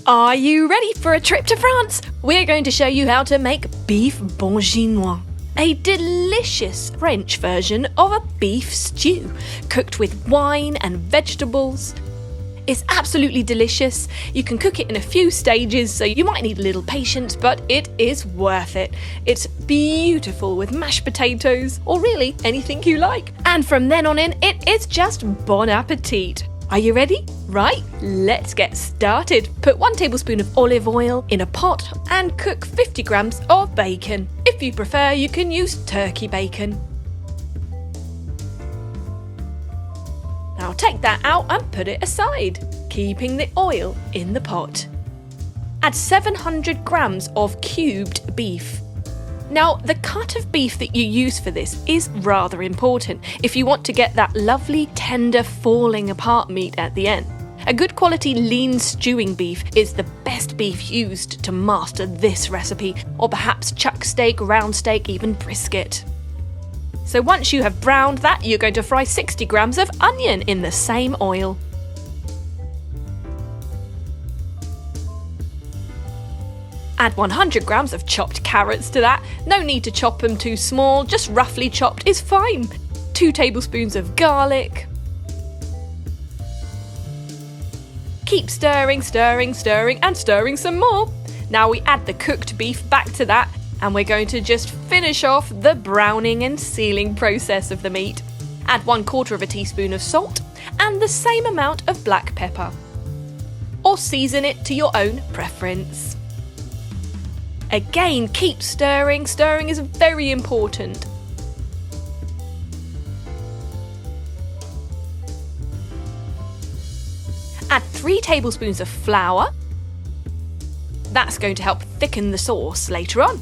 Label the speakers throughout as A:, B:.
A: Are you ready for a trip to France? We're going to show you how to make beef bourguignon, a delicious French version of a beef stew, cooked with wine and vegetables. It's absolutely delicious. You can cook it in a few stages, so you might need a little patience, but it is worth it. It's beautiful with mashed potatoes, or really anything you like. And from then on in, it is just bon appetit. Are you ready? Right, let's get started. Put 1 tablespoon of olive oil in a pot and cook 50 grams of bacon. If you prefer, you can use turkey bacon. Now take that out and put it aside, keeping the oil in the pot. Add 700 grams of cubed beef. Now, the cut of beef that you use for this is rather important if you want to get that lovely, tender, falling apart meat at the end. A good quality lean stewing beef is the best beef used to master this recipe, or perhaps chuck steak, round steak, even brisket. So once you have browned that, you're going to fry 60 grams of onion in the same oil. Add 100 grams of chopped carrots to that. No need to chop them too small, just roughly chopped is fine. 2 tablespoons of garlic. Keep stirring, stirring, stirring and stirring some more. Now we add the cooked beef back to that, and we're going to just finish off the browning and sealing process of the meat. Add 1/4 teaspoon of salt and the same amount of black pepper. Or season it to your own preference. Again, keep stirring. Stirring is very important. Add 3 tablespoons of flour. That's going to help thicken the sauce later on.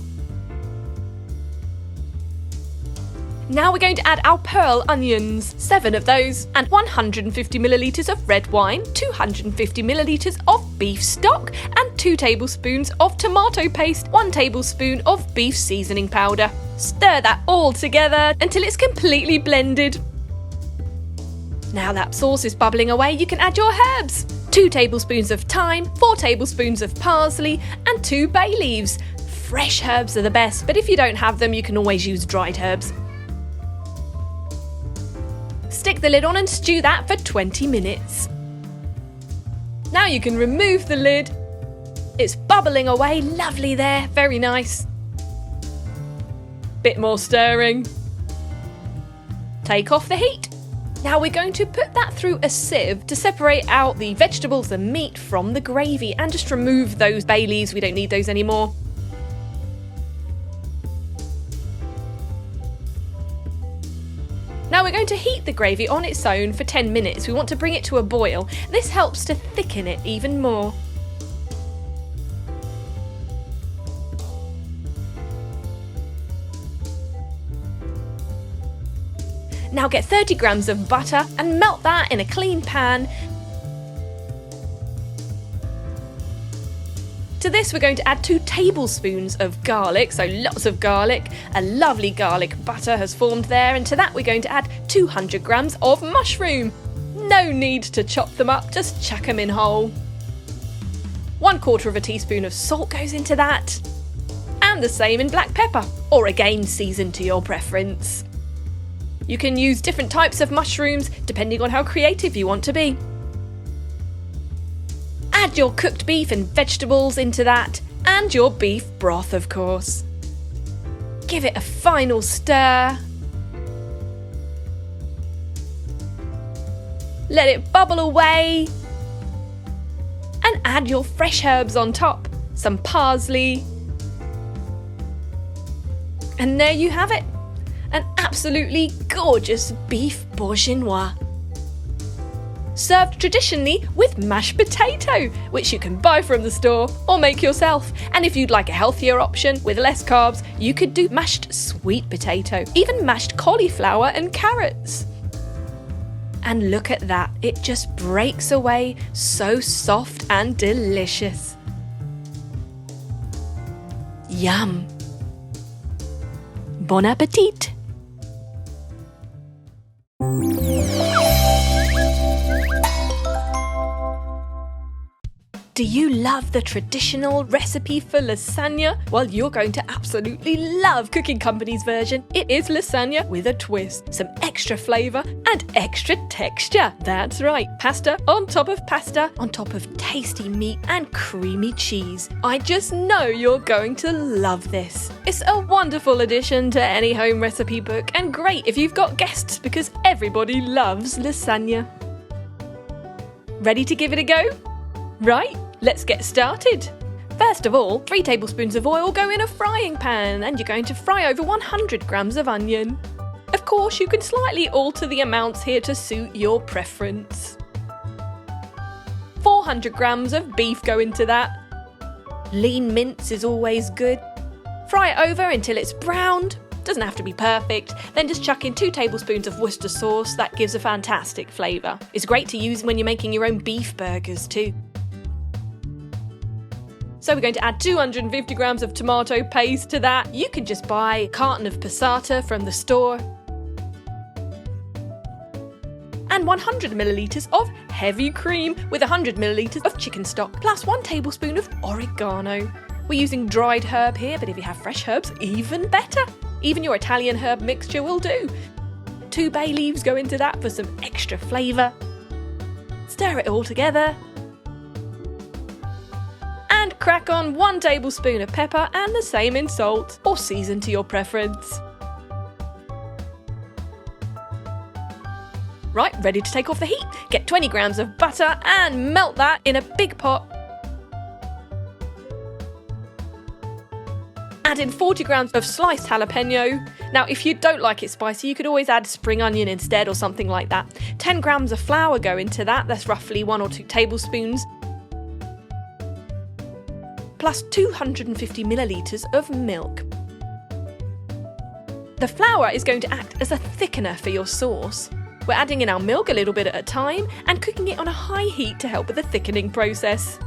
A: Now we're going to add our pearl onions, 7 of those, and 150 millilitres of red wine, 250 millilitres of beef stock, and 2 tablespoons of tomato paste, 1 tablespoon of beef seasoning powder. Stir that all together until it's completely blended. Now that sauce is bubbling away, you can add your herbs. 2 tablespoons of thyme, 4 tablespoons of parsley, and 2 bay leaves. Fresh herbs are the best, but if you don't have them, you can always use dried herbs. Stick the lid on and stew that for 20 minutes. Now you can remove the lid. It's bubbling away, lovely there, very nice. Bit more stirring. Take off the heat. Now we're going to put that through a sieve to separate out the vegetables and meat from the gravy, and just remove those bay leaves, we don't need those anymore. Now we're going to heat the gravy on its own for 10 minutes. We want to bring it to a boil. This helps to thicken it even more. Now get 30 grams of butter and melt that in a clean pan. To this we're going to add 2 tablespoons of garlic, so lots of garlic. A lovely garlic butter has formed there, and to that we're going to add 200 grams of mushroom. No need to chop them up, just chuck them in whole. 1/4 teaspoon of salt goes into that, and the same in black pepper, or again season to your preference. You can use different types of mushrooms depending on how creative you want to be. Add your cooked beef and vegetables into that, and your beef broth, of course. Give it a final stir. Let it bubble away. And add your fresh herbs on top, some parsley. And there you have it, an absolutely gorgeous beef bourguignon. Served traditionally with mashed potato, which you can buy from the store or make yourself. And if you'd like a healthier option with less carbs, you could do mashed sweet potato, even mashed cauliflower and carrots. And look at that, it just breaks away, so soft and delicious. Yum! Bon appetit! Do you love the traditional recipe for lasagna? Well, you're going to absolutely love Cooking Company's version. It is lasagna with a twist, some extra flavour and extra texture. That's right, pasta on top of tasty meat and creamy cheese. I just know you're going to love this. It's a wonderful addition to any home recipe book and great if you've got guests because everybody loves lasagna. Ready to give it a go? Right, let's get started. First of all, 3 tablespoons of oil go in a frying pan and you're going to fry over 100 grams of onion. Of course, you can slightly alter the amounts here to suit your preference. 400 grams of beef go into that. Lean mince is always good. Fry it over until it's browned. Doesn't have to be perfect. Then just chuck in 2 tablespoons of Worcester sauce. That gives a fantastic flavour. It's great to use when you're making your own beef burgers too. So we're going to add 250 grams of tomato paste to that. You can just buy a carton of passata from the store. And 100 millilitres of heavy cream with 100 millilitres of chicken stock, plus 1 tablespoon of oregano. We're using dried herb here, but if you have fresh herbs, even better. Even your Italian herb mixture will do. 2 bay leaves go into that for some extra flavour. Stir it all together. And crack on 1 tablespoon of pepper and the same in salt, or season to your preference. Right, ready to take off the heat. Get 20 grams of butter and melt that in a big pot. Add in 40 grams of sliced jalapeno. Now, if you don't like it spicy, you could always add spring onion instead or something like that. 10 grams of flour go into that. That's roughly 1 or 2 tablespoons. Plus 250 millilitres of milk. The flour is going to act as a thickener for your sauce. We're adding in our milk a little bit at a time and cooking it on a high heat to help with the thickening process.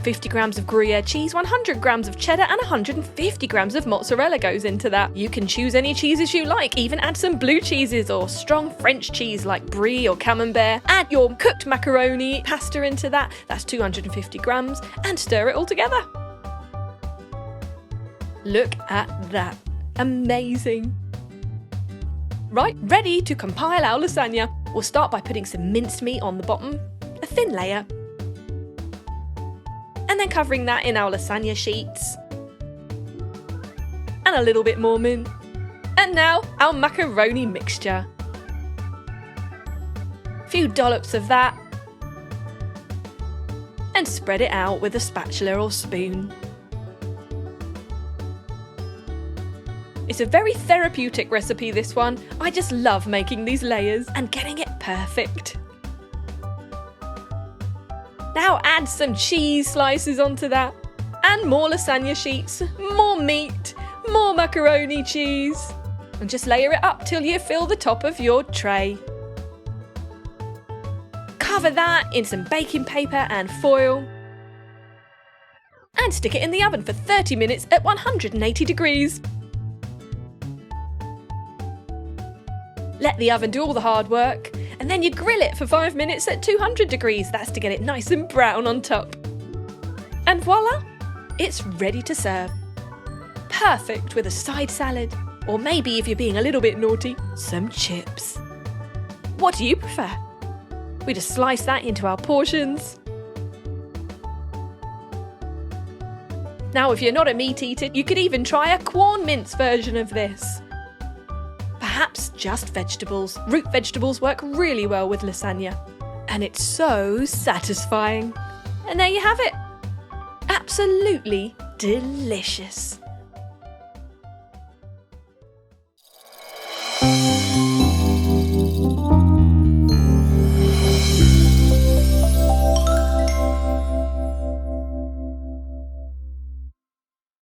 A: 50 grams of Gruyere cheese, 100 grams of cheddar and 150 grams of mozzarella goes into that. You can choose any cheeses you like, even add some blue cheeses or strong French cheese like brie or camembert. Add your cooked macaroni pasta into that, that's 250 grams, and stir it all together. Look at that, amazing. Right, ready to compile our lasagna. We'll start by putting some minced meat on the bottom, a thin layer. And then covering that in our lasagna sheets. And a little bit more mint. And now our macaroni mixture. A few dollops of that. And spread it out with a spatula or spoon. It's a very therapeutic recipe, this one. I just love making these layers and getting it perfect. Now add some cheese slices onto that, and more lasagna sheets, more meat, more macaroni cheese, and just layer it up till you fill the top of your tray. Cover that in some baking paper and foil, and stick it in the oven for 30 minutes at 180 degrees. Let the oven do all the hard work, and then you grill it for 5 minutes at 200 degrees. That's to get it nice and brown on top. And voila, it's ready to serve. Perfect with a side salad, or maybe if you're being a little bit naughty, some chips. What do you prefer? We just slice that into our portions. Now, if you're not a meat eater, you could even try a corn mince version of this. Perhaps just vegetables. Root vegetables work really well with lasagna. And it's so satisfying. And there you have it. Absolutely delicious.